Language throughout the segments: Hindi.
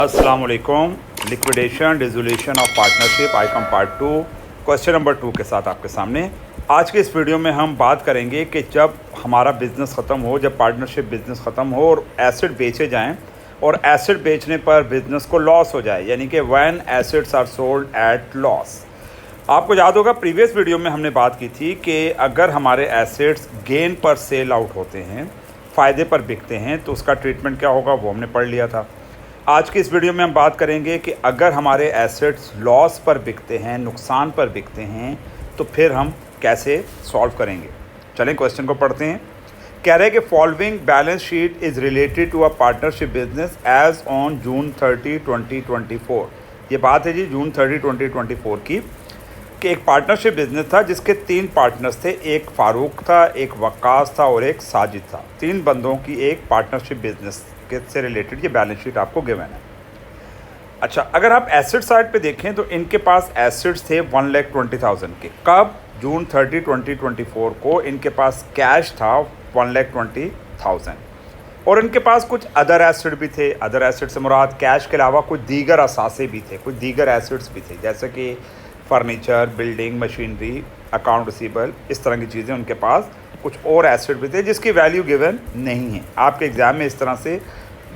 अस्सलाम वालेकुम। Liquidation dissolution of partnership I come part 2 question number 2 के साथ आपके सामने। आज के इस वीडियो में हम बात करेंगे कि जब हमारा बिज़नेस ख़त्म हो, जब पार्टनरशिप बिज़नेस ख़त्म हो और एसेट बेचे जाएं और एसेट बेचने पर बिज़नेस को लॉस हो जाए, यानी कि when assets are sold at loss. आपको याद होगा प्रीवियस वीडियो में हमने बात की थी कि अगर हमारे एसेट्स गेन पर सेल आउट होते हैं, फ़ायदे पर बिकते हैं, तो उसका ट्रीटमेंट क्या होगा वो हमने पढ़ लिया था। आज की इस वीडियो में हम बात करेंगे कि अगर हमारे एसेट्स लॉस पर बिकते हैं, नुकसान पर बिकते हैं, तो फिर हम कैसे सॉल्व करेंगे। चलें क्वेश्चन को पढ़ते हैं। कह रहे हैं कि following balance sheet is related to a partnership business as on June 30, 2024। ये बात है जी जून 30, 2024 की, कि एक पार्टनरशिप बिजनेस था जिसके 3 पार्टनर्स थे। एक फ़ारूक था, एक वक्कास था और एक साजिद था। 3 बंदों की एक पार्टनरशिप बिजनेस से रिलेटेड ये बैलेंस शीट आपको गिवन है। अच्छा, अगर आप एसेट साइड पे देखें तो इनके पास एसेट्स थे 1,20,000 के। कब? जून 30, 2024 को इनके पास कैश था 1,20,000 और इनके पास कुछ अदर एसेट भी थे। अदर एसेट से मुराद कैश के अलावा कुछ दीगर असासे भी थे, कुछ दीगर एसेट्स भी थे, जैसे कि furniture, building, machinery, account receivable, इस तरह की चीज़ें। उनके पास कुछ और एसेट भी थे जिसकी वैल्यू गिवन नहीं है। आपके एग्ज़ाम में इस तरह से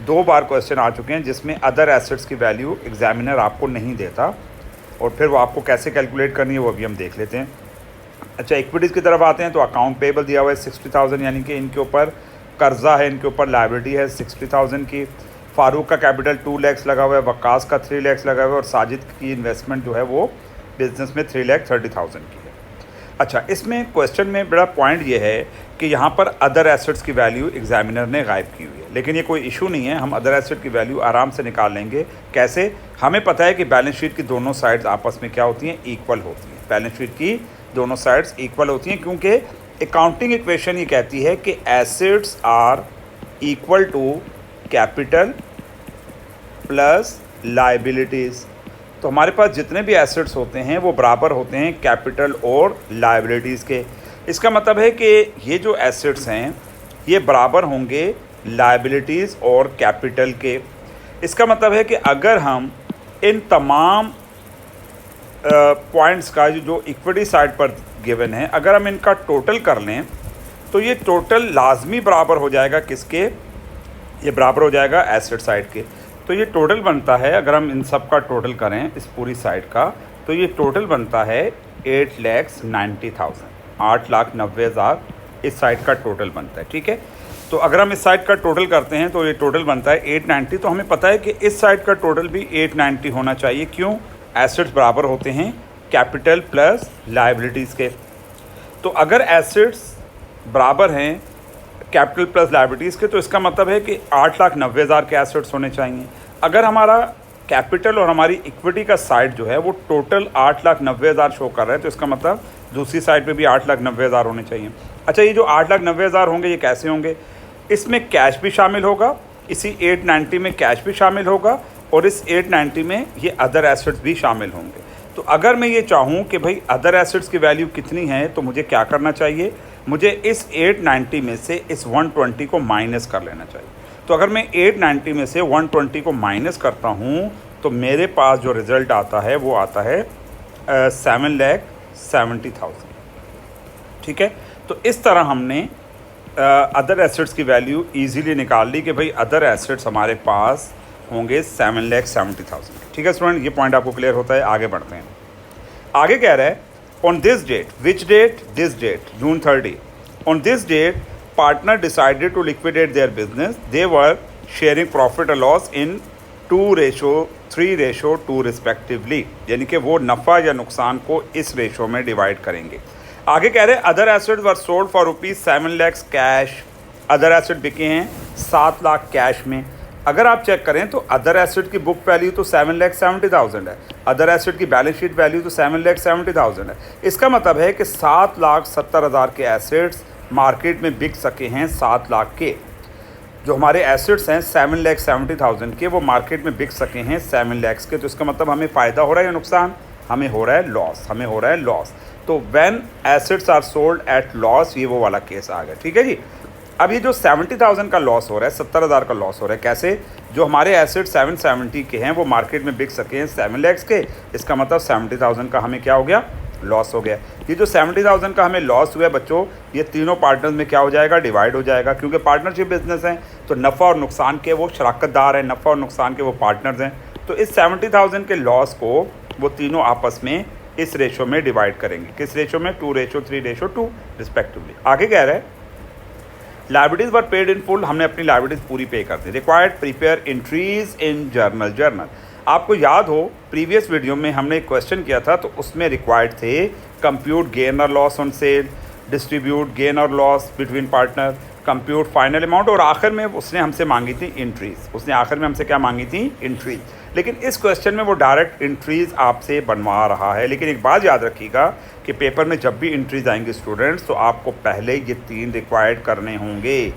2 बार क्वेश्चन आ चुके हैं जिसमें अदर एसेट्स की वैल्यू एग्जामिनर आपको नहीं देता और फिर वो आपको कैसे कैलकुलेट करनी है वो भी हम देख लेते हैं। अच्छा, इक्विटीज़ की तरफ आते हैं तो अकाउंट पेबल दिया हुआ है 60,000, यानी कि इनके ऊपर कर्जा है, इनके ऊपर लायबिलिटी है 60,000 की। फ़ारूक का कैपिटल 2 लाख लगा हुआ है, वक्कास का 3 लाख लगा हुआ है और साजिद की इन्वेस्टमेंट जो है वो बिज़नेस में 3,30,000 की है। अच्छा, इसमें क्वेश्चन में बड़ा पॉइंट ये है कि यहाँ पर अदर एसेट्स की वैल्यू एग्जामिनर ने गायब की हुई है, लेकिन ये कोई इशू नहीं है। हम अदर एसेट की वैल्यू आराम से निकाल लेंगे। कैसे? हमें पता है कि बैलेंस शीट की दोनों साइड्स आपस में क्या होती हैं, इक्वल होती हैं। बैलेंस शीट की दोनों साइड्स इक्वल होती हैं क्योंकि अकाउंटिंग इक्वेशन ये कहती है कि assets are equal to capital plus liabilities. तो हमारे पास जितने भी एसेट्स होते हैं वो बराबर होते हैं कैपिटल और लायबिलिटीज़ के। इसका मतलब है कि ये जो एसेट्स हैं ये बराबर होंगे लायबिलिटीज़ और कैपिटल के। इसका मतलब है कि अगर हम इन तमाम पॉइंट्स का जो इक्विटी साइड पर गिवन है, अगर हम इनका टोटल कर लें तो ये टोटल लाजमी बराबर हो जाएगा किसके? ये बराबर हो जाएगा एसेट साइड के। तो ये टोटल बनता है, अगर हम इन सब का टोटल करें इस पूरी साइड का, तो ये टोटल बनता है 8,90,000, 8,90,000 इस साइड का टोटल बनता है। ठीक है, तो अगर हम इस साइड का टोटल करते हैं तो ये टोटल बनता है 890। तो हमें पता है कि इस साइड का टोटल भी 890 होना चाहिए। क्यों? एसेट्स बराबर होते हैं कैपिटल प्लस लायबिलिटीज़ के। तो अगर एसेट्स बराबर हैं कैपिटल प्लस लायबिलिटीज़ के, तो इसका मतलब है कि 8,90,000 के एसेट्स होने चाहिए। अगर हमारा कैपिटल और हमारी इक्विटी का साइड जो है वो टोटल 8,90,000 शो कर रहा है, तो इसका मतलब दूसरी साइड पे भी 8,90,000 होने चाहिए। अच्छा, ये जो 8,90,000 होंगे ये कैसे होंगे? इसमें कैश भी शामिल होगा, इसी 890 में कैश भी शामिल होगा और इस 890 में ये अदर एसेट्स भी शामिल होंगे। तो अगर मैं ये चाहूँ कि भाई अदर एसेट्स की वैल्यू कितनी है, तो मुझे क्या करना चाहिए? मुझे इस 890 में से इस 120 को माइनस कर लेना चाहिए। तो अगर मैं 890 में से 120 को माइनस करता हूँ तो मेरे पास जो रिज़ल्ट आता है वो आता है 7,70,000। ठीक है, तो इस तरह हमने अदर एसेट्स की वैल्यू इजीली निकाल ली कि भाई अदर एसेट्स हमारे पास होंगे 7,70,000। ठीक है स्टूडेंट, ये पॉइंट आपको क्लियर होता है। आगे बढ़ते हैं। आगे कह रहा है On this date, which date? This date, June 30. On this date, partner decided to liquidate their business. They were sharing profit or loss in 2:3:2 respectively. यानी कि वो नफ़ा या नुकसान को इस रेशो में डिवाइड करेंगे। आगे कह रहे हैं other assets were sold for ₹7 lakhs cash. Other asset बिके हैं 7 लाख कैश में। अगर आप चेक करें तो अदर एसेट की बुक वैल्यू तो 7,70,000 है, अदर एसेट की बैलेंस शीट वैल्यू तो 7,70,000 है। इसका मतलब है कि 7,70,000 के एसेट्स मार्केट में बिक सके हैं 7 लाख के। जो हमारे एसेट्स हैं 7,70,000 के, वो मार्केट में बिक सके हैं 7 लाख के। तो इसका मतलब हमें फ़ायदा हो रहा है या नुकसान? हमें हो रहा है लॉस, हमें हो रहा है लॉस। तो when assets are sold at loss, ये वो वाला केस आ गया। ठीक है जी। अब ये जो 70,000 का लॉस हो रहा है, 70,000 का लॉस हो रहा है, कैसे? जो हमारे एसेट 770 के हैं वो मार्केट में बिक सके हैं 7 लाख के, इसका मतलब 70,000 का हमें क्या हो गया? लॉस हो गया। ये जो 70,000 का हमें लॉस हुआ है बच्चों, ये तीनों पार्टनर्स में क्या हो जाएगा? डिवाइड हो जाएगा, क्योंकि पार्टनरशिप बिजनेस है तो नफ़ा और नुकसान के वो शराकतदार हैं, नफ़ा और नुकसान के वो पार्टनर्स हैं। तो इस 70,000 के लॉस को वो तीनों आपस में इस रेशो में डिवाइड करेंगे। किस रेशो में? 2:3:2 रिस्पेक्टिवली। आगे कह रहा है liabilities were paid in full, हमने अपनी लाइबिलिटीज़ पूरी पे कर दी। Required prepare entries in journal. आपको याद हो प्रीवियस वीडियो में हमने एक क्वेश्चन किया था, तो उसमें रिक्वायर्ड थे कंप्यूट गेन और loss on sale, distribute gain और loss between partner, compute final amount, और आखिर में उसने हमसे मांगी थी एंट्रीज। उसने आखिर में हमसे क्या मांगी थी? एंट्रीज। लेकिन इस क्वेश्चन में वो डायरेक्ट एंट्रीज आपसे बनवा रहा है। लेकिन एक बात याद रखिएगा कि पेपर में जब भी एंट्रीज आएंगी स्टूडेंट्स, तो आपको पहले ये 3 रिक्वायर्ड करने होंगे,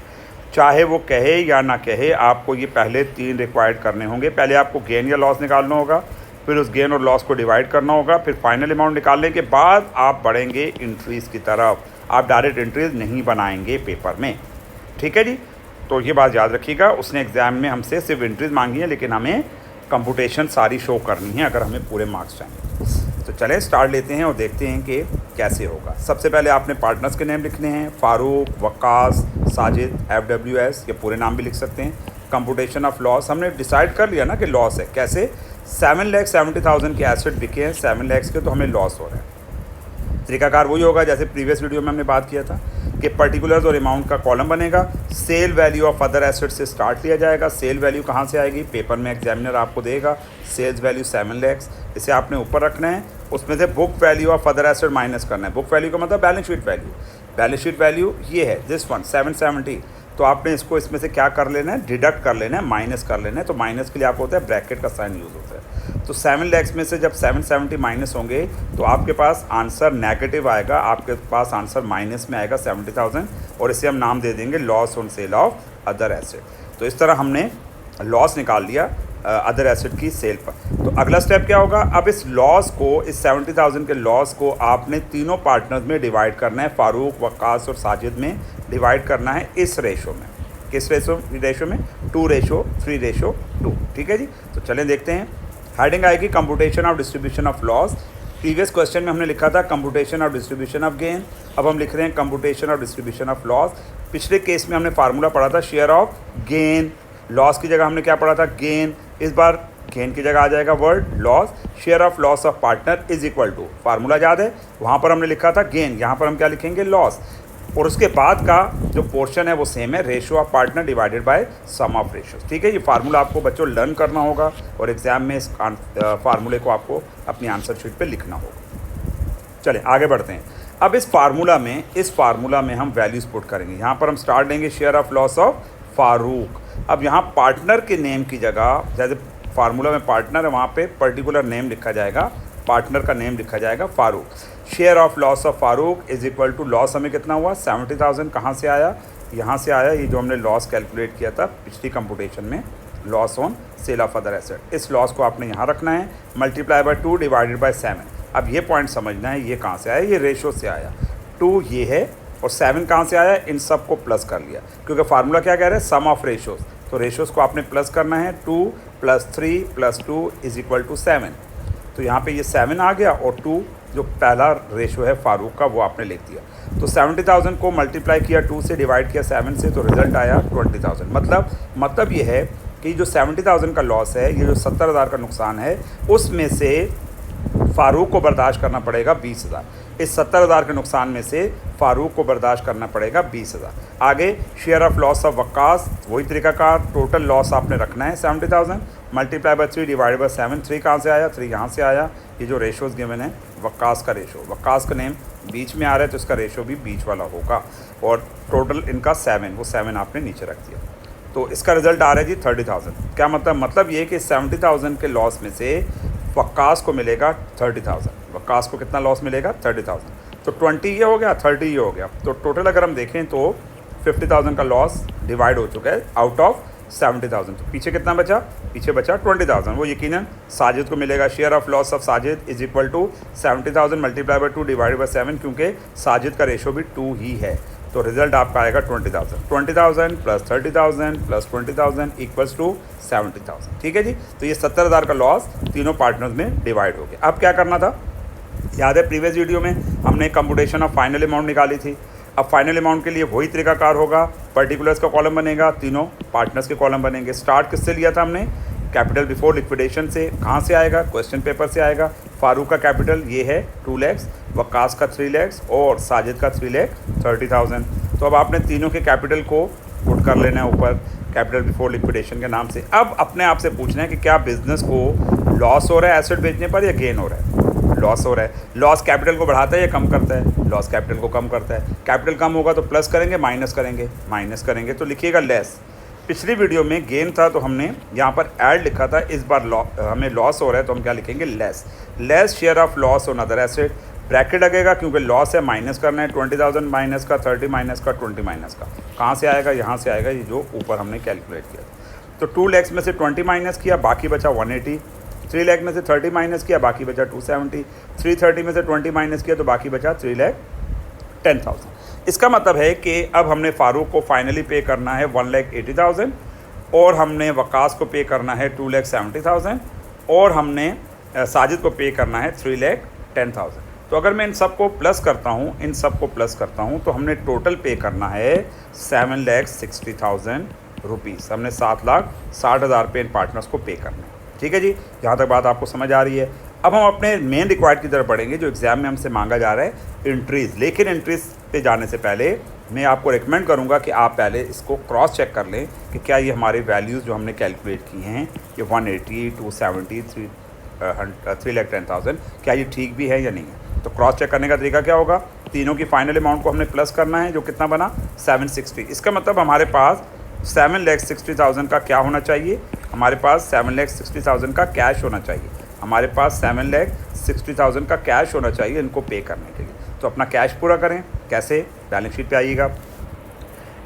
चाहे वो कहे या ना कहे, आपको ये पहले 3 रिक्वायर्ड करने होंगे। पहले आपको गेन या लॉस निकालना होगा, फिर उस गेन और लॉस को डिवाइड करना होगा, फिर फाइनल अमाउंट निकालने के बाद आप बढ़ेंगे एंट्रीज़ की तरफ। आप डायरेक्ट एंट्रीज नहीं बनाएंगे पेपर में, ठीक है जी। तो ये बात याद रखिएगा, उसने एग्ज़ाम में हमसे सिर्फ एंट्रीज मांगी है, लेकिन हमें कंप्यूटेशन सारी शो करनी है अगर हमें पूरे मार्क्स चाहिए। तो चलें स्टार्ट लेते हैं और देखते हैं कि कैसे होगा। सबसे पहले आपने पार्टनर्स के नेम लिखने हैं, फारूक, वक्कास, साजिद, FWS, ये पूरे नाम भी लिख सकते हैं। कंप्यूटेशन ऑफ लॉस हमने डिसाइड कर लिया ना कि लॉस है, कैसे? 7,70,000 के एसेट बिके हैं 7 लाख के, तो हमें लॉस हो रहा है। तरीकाकार वही होगा जैसे प्रीवियस वीडियो में हमने बात किया था कि पर्टिकुलर्स और अमाउंट का कॉलम बनेगा, sale value of other asset से स्टार्ट लिया जाएगा। सेल वैल्यू कहाँ से आएगी? पेपर में एग्जामिनर आपको देगा सेल्स वैल्यू 7 लाख, इसे आपने ऊपर रखना है। उसमें से book value of other asset minus करना है। बुक वैल्यू का मतलब balance sheet value. Balance sheet value ये है दिस वन 770, तो आपने इसको इसमें से क्या कर लेना है? डिडक्ट कर लेना है, माइनस कर लेना है। तो माइनस के लिए आपको होता है ब्रैकेट का साइन यूज़ होता है। तो 7 लाख में से जब 770 माइनस होंगे तो आपके पास आंसर नेगेटिव आएगा, आपके पास आंसर माइनस में आएगा 70,000, और इसे हम नाम दे देंगे loss on cell of other asset. तो इस तरह हमने लॉस निकाल लिया अदर एसेट की सेल पर। तो अगला स्टेप क्या होगा? अब इस लॉस को, इस 70,000 के लॉस को आपने तीनों पार्टनर्स में डिवाइड करना है, फारूक, वक्कास और साजिद में डिवाइड करना है इस रेशो में। किस रेशो में? 2:3:2, ठीक है जी। तो चलें देखते हैं। हेडिंग आएगी computation of distribution of loss. Previous question में हमने लिखा था computation of distribution of gain, अब हम लिख रहे हैं computation of distribution of loss. पिछले केस में हमने फार्मूला पढ़ा था शेयर ऑफ गेन, लॉस की जगह हमने क्या पढ़ा था? गेन। इस बार गेन की जगह आ जाएगा word loss. Share of loss of partner is equal to, formula याद है, वहाँ पर हमने लिखा था गेन, यहाँ पर हम क्या लिखेंगे? लॉस। और उसके बाद का जो पोर्शन है वो सेम है, ratio of partner divided by sum of ratios, ठीक है। ये फार्मूला आपको बच्चों लर्न करना होगा और एग्जाम में इस फार्मूले को आपको अपनी आंसर शीट पे लिखना होगा। चलें आगे बढ़ते हैं। अब इस फार्मूला में हम वैल्यूज़ पुट करेंगे। यहाँ पर हम स्टार्ट लेंगे share of loss of Farooq. अब यहाँ पार्टनर के नेम की जगह, जैसे फार्मूला में पार्टनर है वहाँ पे पर्टिकुलर नेम लिखा जाएगा, पार्टनर का नेम लिखा जाएगा Farooq. Share of loss of Farooq is equal to, loss हमें कितना हुआ? 70,000। कहाँ से आया? यहाँ से आया, ये जो हमने लॉस कैलकुलेट किया था पिछली कंप्यूटेशन में, loss on cell of other asset. इस लॉस को आपने यहाँ रखना है, मल्टीप्लाई बाय 2 डिवाइडेड बाय 7। अब ये पॉइंट समझना है, ये कहाँ से आया? ये रेशो से आया। 2 ये है और 7 कहाँ से आया? इन सब को प्लस कर लिया, क्योंकि फार्मूला क्या कह रहा है? सम ऑफ रेशोज़। तो रेशोज़ को आपने प्लस करना है, 2 + 3 + 2 इज इक्वल टू 7। तो यहाँ पे ये 7 आ गया और 2 जो पहला रेशो है फारूक का वो आपने लिख दिया। तो 70,000 को मल्टीप्लाई किया 2 से, डिवाइड किया 7 से, तो रिजल्ट आया 20,000। मतलब ये है कि जो 70,000 का लॉस है, ये जो 70,000 का नुकसान है, उसमें से फारूक को बर्दाश्त करना पड़ेगा 20,000। इस 70,000 के नुकसान में से फारूक को बर्दाश्त करना पड़ेगा 20,000। आगे शेयर ऑफ लॉस ऑफ वक्कास, वही तरीका का, टोटल लॉस आपने रखना है 70,000, मल्टीप्लाई बाय 3 डिवाइड बाय 7। 3 कहाँ से आया? 3 यहाँ से आया। ये जो रेशोज़ गिवन है, वक्कास का रेशो, वक्कास का नेम बीच में आ रहा है तो इसका रेशो भी बीच वाला होगा, और टोटल इनका 7, वो 7 आपने नीचे रख दिया। तो इसका रिजल्ट आ रहा है जी 30,000। क्या मतलब ये कि 70,000 के लॉस में से वक्कास को मिलेगा 30,000। वक्कास को कितना लॉस मिलेगा? 30,000। तो 20 ये हो गया, 30 ये हो गया। तो टोटल अगर हम देखें तो 50,000 का लॉस डिवाइड हो चुका है आउट ऑफ 70,000। तो पीछे कितना बचा? पीछे बचा 20,000। वो यकीनन साजिद को मिलेगा। Share of loss of Sajid is equal to 70,000 multiply by 2 divide by 7, क्योंकि साजिद का रेशो भी 2 ही है। तो रिजल्ट आपका आएगा 20,000। 20,000 प्लस 30,000 प्लस 20,000 इक्वल्स टू 70,000। ठीक है जी। तो ये 70,000 का लॉस तीनों पार्टनर्स में डिवाइड हो गया। अब क्या करना था, याद है प्रीवियस वीडियो में हमने कंप्यूटेशन ऑफ फाइनल अमाउंट निकाली थी। अब फाइनल अमाउंट के लिए वही तरीकाकार होगा, पर्टिकुलर्स का कॉलम बनेगा, तीनों पार्टनर्स के कॉलम बनेंगे। स्टार्ट किससे लिया था हमने, कैपिटल बिफोर लिक्विडेशन से। कहाँ से आएगा, क्वेश्चन पेपर से आएगा। फारूक का कैपिटल ये है 2 lakhs, वकास का 3 lakhs और साजिद का 3,30,000। तो अब आपने तीनों के कैपिटल को पुट कर लेना है ऊपर कैपिटल बिफोर लिक्विडेशन के नाम से। अब अपने आप से पूछना है कि क्या बिजनेस को लॉस हो रहा है एसेट बेचने पर या गेन हो रहा है। लॉस हो रहा है। लॉस कैपिटल को बढ़ाता है या कम करता है, लॉस कैपिटल को कम करता है। कैपिटल कम होगा तो प्लस करेंगे, माइनस करेंगे तो लिखिएगा लेस। पिछली वीडियो में गेन था तो हमने यहाँ पर ऐड लिखा था, इस बार हमें लॉस हो रहा है तो हम क्या लिखेंगे, less share of loss on other asset. Bracket लगेगा क्योंकि लॉस है, माइनस करना है। 20,000 माइनस का, 30 माइनस का, 20 माइनस का। कहाँ से आएगा, यहाँ से आएगा, ये जो ऊपर हमने कैलकुलेट किया। तो 2 lakhs में से 20 माइनस किया, बाकी बचा 180। 3 lakh में से 30 माइनस किया, बाकी बचा 270। 330 में से 20 माइनस किया तो बाकी बचा 3,10,000। इसका मतलब है कि अब हमने फारूक को फाइनली पे करना है 1,80,000 और हमने वकास को पे करना है 2,70,000 और हमने साजिद को पे करना है 3,10,000। तो अगर मैं इन सब को प्लस करता हूँ, तो हमने टोटल पे करना है 7,60,000 रुपीज़। हमने 7,60,000 रुपये इन पार्टनर्स को पे करना है। ठीक है जी, यहाँ तक बात आपको समझ आ रही है। अब हम अपने मेन रिक्वायर्ड की तरफ बढ़ेंगे जो एग्ज़ाम में हमसे मांगा जा रहा है, इंट्रीज़। लेकिन इंट्रीज़ पे जाने से पहले मैं आपको रिकमेंड करूँगा कि आप पहले इसको क्रॉस चेक कर लें कि क्या ये हमारे वैल्यूज़ जो हमने कैलकुलेट की हैं, ये 180, 270, 3,10,000, क्या ये ठीक भी है या नहीं है। तो क्रॉस चेक करने का तरीका क्या होगा, तीनों की फाइनल अमाउंट को हमने प्लस करना है, जो कितना बना 760। इसका मतलब हमारे पास 7,60,000 का क्या होना चाहिए, हमारे पास 7,60,000 का कैश होना चाहिए। हमारे पास 7,60,000 का कैश होना चाहिए इनको पे करने के लिए। तो अपना कैश पूरा करें, कैसे, बैलेंस शीट पे आइएगा।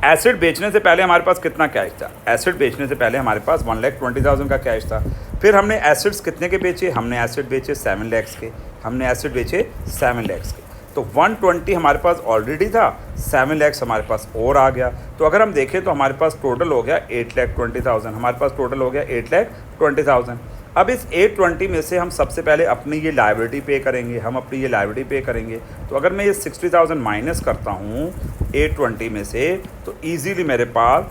एसेट बेचने से पहले हमारे पास कितना कैश था, एसेट बेचने से पहले हमारे पास 1,20,000 का कैश था। फिर हमने एसेट्स कितने के बेचे, हमने एसेट बेचे 7 lakhs के, हमने एसेट बेचे 7 lakhs के। तो 120 हमारे पास ऑलरेडी था, 7 lakhs हमारे पास और आ गया। तो अगर हम देखें तो हमारे पास टोटल हो गया 8,20,000, हमारे पास टोटल हो गया 8,20,000। अब इस 820 में से हम सबसे पहले अपनी ये लायबिलिटी पे करेंगे, तो अगर मैं ये 60,000 माइनस करता हूँ 820 में से, तो ईजीली मेरे पास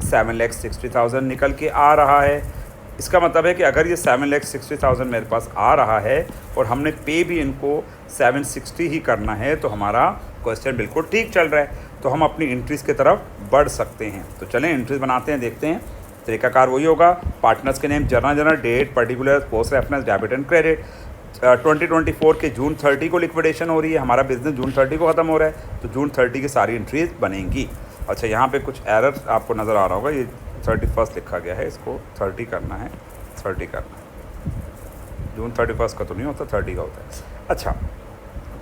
7,60,000 निकल के आ रहा है। इसका मतलब है कि अगर ये 7,60,000 मेरे पास आ रहा है और हमने पे भी इनको 760 ही करना है, तो हमारा क्वेश्चन बिल्कुल ठीक चल रहा है। तो हम अपनी एंट्रीज़ की तरफ बढ़ सकते हैं। तो चलें एंट्रीज़ बनाते हैं, देखते हैं। तरीकाकार वही होगा, पार्टनर्स के name, journal, date, particular, post reference, debit and credit. 2024 के जून 30 को लिक्विडेशन हो रही है, हमारा बिजनेस जून 30 को ख़त्म हो रहा है, तो जून 30 की सारी एंट्रीज बनेंगी। अच्छा, यहाँ पे कुछ एरर आपको नज़र आ रहा होगा, ये 31 लिखा गया है, इसको 30 करना है, 30 करना है। जून 31 का तो नहीं होता, 30 का होता है। अच्छा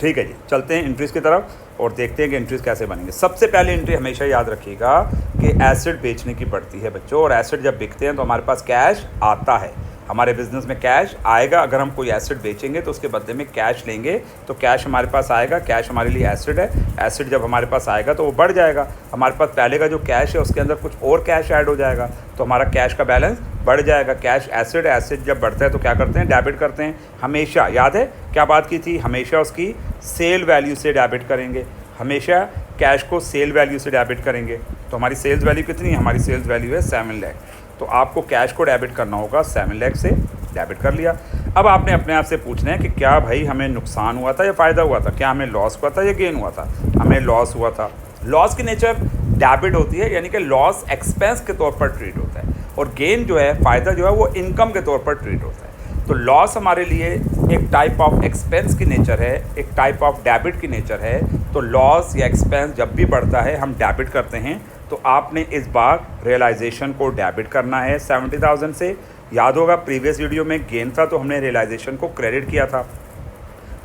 ठीक है जी, चलते हैं एंट्रीज़ की तरफ और देखते हैं कि एंट्रीज़ कैसे बनेंगे। सबसे पहले एंट्री हमेशा याद रखिएगा कि एसेट बेचने की पड़ती है बच्चों, और एसेट जब बिकते हैं तो हमारे पास कैश आता है। हमारे बिज़नेस में कैश आएगा, अगर हम कोई एसेट बेचेंगे तो उसके बदले में कैश लेंगे, तो कैश हमारे पास आएगा। कैश हमारे लिए एसेट है, एसेट जब हमारे पास आएगा तो वो बढ़ जाएगा। हमारे पास पहले का जो कैश है उसके अंदर कुछ और कैश ऐड हो जाएगा, तो हमारा कैश का बैलेंस बढ़ जाएगा। कैश एसेट, एसेट जब बढ़ता है तो क्या करते हैं, डेबिट करते हैं। हमेशा याद है क्या बात की थी, हमेशा उसकी सेल वैल्यू से डेबिट करेंगे, हमेशा कैश को सेल वैल्यू से डेबिट करेंगे। तो हमारी सेल्स वैल्यू कितनी है, हमारी सेल्स वैल्यू है 7 लाख, तो आपको कैश को डेबिट करना होगा 7 लाख से, डेबिट कर लिया। अब आपने अपने आप से पूछना है कि क्या भाई हमें नुकसान हुआ था या फ़ायदा हुआ था, क्या हमें लॉस हुआ था या गेन हुआ था। हमें लॉस हुआ था। लॉस की नेचर डेबिट होती है, यानी कि लॉस एक्सपेंस के तौर पर ट्रीट होता है, और गेन जो है, फ़ायदा जो है वो इनकम के तौर पर ट्रीट होता है। तो लॉस हमारे लिए एक टाइप ऑफ एक्सपेंस की नेचर है, एक टाइप ऑफ डेबिट की नेचर है। तो लॉस या एक्सपेंस जब भी बढ़ता है हम डेबिट करते हैं, तो आपने इस बार रियलाइजेशन को डेबिट करना है 70,000 से। याद होगा प्रीवियस वीडियो में गेन था तो हमने रियलाइजेशन को क्रेडिट किया था,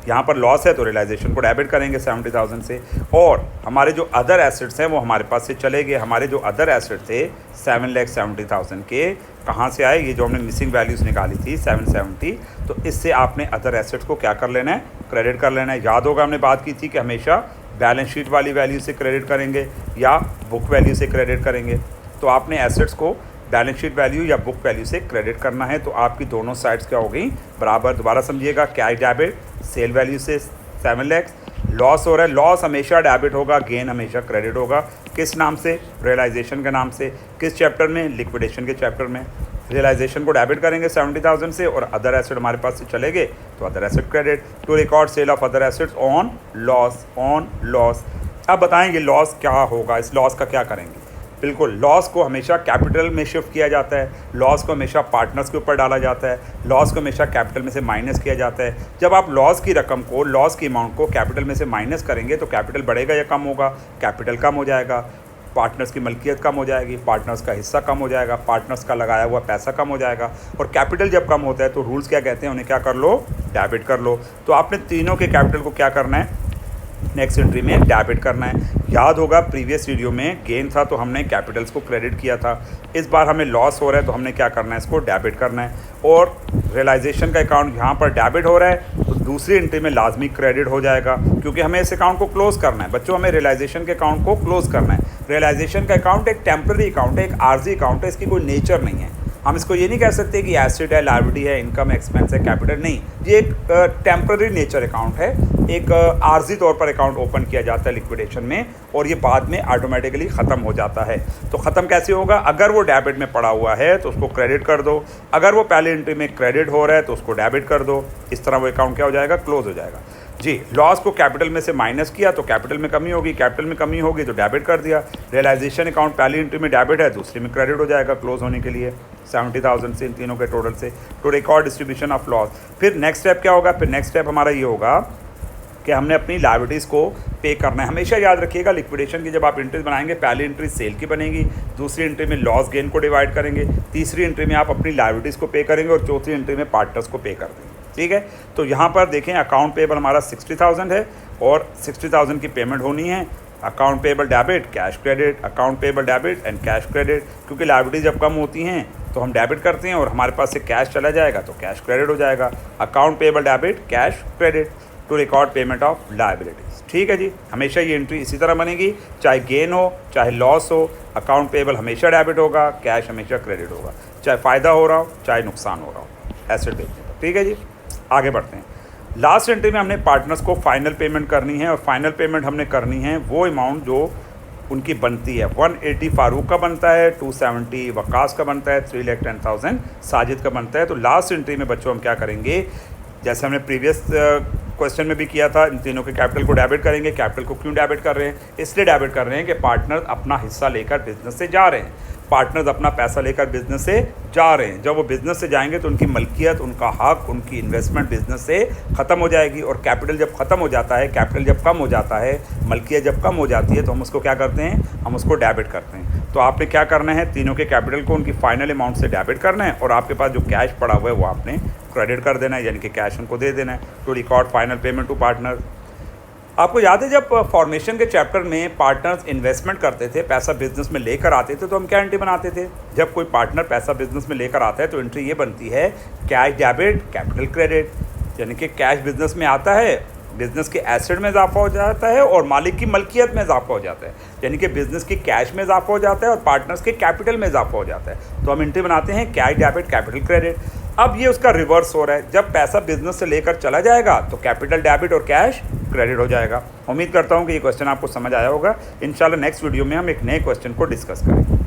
यहाँ पर लॉस है तो रियलाइजेशन को डेबिट करेंगे 70,000 से। और हमारे जो अदर एसेट्स हैं वो हमारे पास से चले गए। हमारे जो अदर एसेट थे 7,70,000 के, कहाँ से आए, ये जो हमने मिसिंग वैल्यूज़ निकाली थी 770, तो इससे आपने अदर एसेट्स को क्या कर लेना है, क्रेडिट कर लेना है। याद होगा हमने बात की थी कि हमेशा बैलेंस शीट वाली वैल्यू से क्रेडिट करेंगे या बुक वैल्यू से क्रेडिट करेंगे। तो आपने एसेट्स को बैलेंस शीट वैल्यू या बुक वैल्यू से क्रेडिट करना है। तो आपकी दोनों साइड्स क्या हो गई बराबर। दोबारा समझिएगा, कैश डेबिट सेल वैल्यू से 7 लाख, लॉस हो रहा है, लॉस हमेशा डेबिट होगा, गेन हमेशा क्रेडिट होगा। किस नाम से? रियलाइजेशन के नाम से। किस चैप्टर में? लिक्विडेशन के चैप्टर में। रियलाइजेशन को डेबिट करेंगे 70,000 से और अदर एसेट हमारे पास से चले गए तो other asset credit. To record sale of other assets on loss. अब बताएंगे लॉस क्या होगा, इस लॉस का क्या करेंगे। बिल्कुल, लॉस को हमेशा कैपिटल में शिफ्ट किया जाता है, लॉस को हमेशा पार्टनर्स के ऊपर डाला जाता है, लॉस को हमेशा कैपिटल में से माइनस किया जाता है। जब आप लॉस की रकम को, लॉस की अमाउंट को कैपिटल में से माइनस करेंगे तो कैपिटल बढ़ेगा या कम होगा? कैपिटल कम हो जाएगा, पार्टनर्स की मलकियत कम हो जाएगी, पार्टनर्स का हिस्सा कम हो जाएगा, पार्टनर्स का लगाया हुआ पैसा कम हो जाएगा। और कैपिटल जब कम होता है तो रूल्स क्या कहते हैं, उन्हें क्या कर लो? डेबिट कर लो। तो आपने तीनों के कैपिटल को क्या करना है? नेक्स्ट एंट्री में डेबिट करना है। याद होगा प्रीवियस वीडियो में गेन था तो हमने कैपिटल्स को क्रेडिट किया था। इस बार हमें लॉस हो रहा है तो हमने क्या करना है? इसको डेबिट करना है। और रियलाइजेशन का अकाउंट यहाँ पर डेबिट हो रहा है तो दूसरी एंट्री में लाजमी क्रेडिट हो जाएगा, क्योंकि हमें इस अकाउंट को क्लोज करना है। बच्चों, हमें रियलाइजेशन के अकाउंट को क्लोज करना है। रियलाइजेशन का अकाउंट एक टेम्प्रेरी अकाउंट है, एक आर्जी अकाउंट है, इसकी कोई नेचर नहीं है। हम इसको ये नहीं कह सकते कि एसेट है, लायबिलिटी है, इनकम एक्सपेंस है, कैपिटल नहीं। ये एक टेम्प्रेरी नेचर अकाउंट है, एक आर्जी तौर पर अकाउंट ओपन किया जाता है लिक्विडेशन में और ये बाद में ऑटोमेटिकली ख़त्म हो जाता है। तो ख़त्म कैसे होगा? अगर वो डेबिट में पड़ा हुआ है तो उसको क्रेडिट कर दो, अगर वो पहले एंट्री में क्रेडिट हो रहा है तो उसको डेबिट कर दो। इस तरह वो अकाउंट क्या हो जाएगा? क्लोज हो जाएगा। जी, लॉस को कैपिटल में से माइनस किया तो कैपिटल में कमी होगी, कैपिटल में कमी होगी तो डेबिट कर दिया। रियलाइजेशन अकाउंट पहली एंट्री में डेबिट है, दूसरी में क्रेडिट हो जाएगा क्लोज होने के लिए 70,000 से, इन तीनों के टोटल से। To record distribution of loss. फिर नेक्स्ट स्टेप क्या होगा? फिर नेक्स्ट स्टेप हमारा ये होगा कि हमने अपनी लायबिलिटीज़ को पे करना है। हमेशा याद रखिएगा लिक्विडेशन की जब आप एंट्रीज बनाएंगे, पहली एंट्री सेल की बनेगी, दूसरी एंट्री में लॉस गेन को डिवाइड करेंगे, तीसरी एंट्री में आप अपनी लायबिलिटीज़ को पे करेंगे और चौथी एंट्री में पार्टनर्स को पे कर देंगे। ठीक है, तो यहाँ पर देखें अकाउंट पेबल हमारा 60,000 है और 60,000 की पेमेंट होनी है। Account payable debit, cash credit, account payable debit and cash credit. क्योंकि लायबिलिटीज जब कम होती हैं तो हम डेबिट करते हैं और हमारे पास से कैश चला जाएगा तो कैश क्रेडिट हो जाएगा। Account payable debit, cash credit to record payment of liabilities. ठीक है जी, हमेशा ये एंट्री इसी तरह बनेगी, चाहे गेन हो चाहे लॉस हो। अकाउंट पेबल हमेशा डेबिट होगा, कैश हमेशा क्रेडिट होगा, चाहे फ़ायदा हो रहा हो चाहे नुकसान हो रहा हो एसेट बेचने पर। ठीक है जी, आगे बढ़ते हैं। लास्ट एंट्री में हमने पार्टनर्स को फाइनल पेमेंट करनी है और फाइनल पेमेंट हमने करनी है वो अमाउंट जो उनकी बनती है। 180 फारूक का बनता है, 270 वकास का बनता है, 3,10,000 साजिद का बनता है। तो लास्ट एंट्री में बच्चों हम क्या करेंगे, जैसे हमने प्रीवियस क्वेश्चन में भी किया था, इन तीनों के कैपिटल को डेबिट करेंगे। कैपिटल को क्यों डेबिट कर रहे हैं? इसलिए डेबिट कर रहे हैं कि पार्टनर अपना हिस्सा लेकर बिजनेस से जा रहे हैं, पार्टनर्स अपना पैसा लेकर बिजनेस से जा रहे हैं। जब वो बिज़नेस से जाएंगे तो उनकी मलकियत, उनका हक, उनकी इन्वेस्टमेंट बिजनेस से ख़त्म हो जाएगी। और कैपिटल जब ख़त्म हो जाता है, कैपिटल जब कम हो जाता है, मलकियत जब कम हो जाती है तो हम उसको क्या करते हैं? हम उसको डेबिट करते हैं। तो आपने क्या करना है? तीनों के कैपिटल को उनकी फाइनल अमाउंट से डेबिट करना है और आपके पास जो कैश पड़ा हुआ है वो आपने क्रेडिट कर देना है, यानी कि कैश उनको दे देना है। To record final payment to partner. आपको याद है जब फॉर्मेशन के चैप्टर में पार्टनर्स इन्वेस्टमेंट करते थे, पैसा बिजनेस में लेकर आते थे, तो हम क्या एंट्री बनाते थे? जब कोई पार्टनर पैसा बिजनेस में लेकर आता है तो एंट्री ये बनती है कैश डेबिट, कैपिटल क्रेडिट। यानी कि कैश बिजनेस में आता है, बिज़नेस के एसेट में इजाफा हो जाता है और मालिक की मलकियत में इजाफा हो जाता है, यानी कि बिज़नेस की कैश में इजाफा हो जाता है और पार्टनर्स के कैपिटल में इजाफा हो जाता है। तो हम एंट्री बनाते हैं कैश डेबिट, कैपिटल क्रेडिट। अब ये उसका रिवर्स हो रहा है, जब पैसा बिजनेस से लेकर चला जाएगा तो कैपिटल डेबिट और कैश क्रेडिट हो जाएगा। उम्मीद करता हूँ कि ये क्वेश्चन आपको समझ आया होगा। इंशाल्लाह नेक्स्ट वीडियो में हम एक नए क्वेश्चन को डिस्कस करेंगे।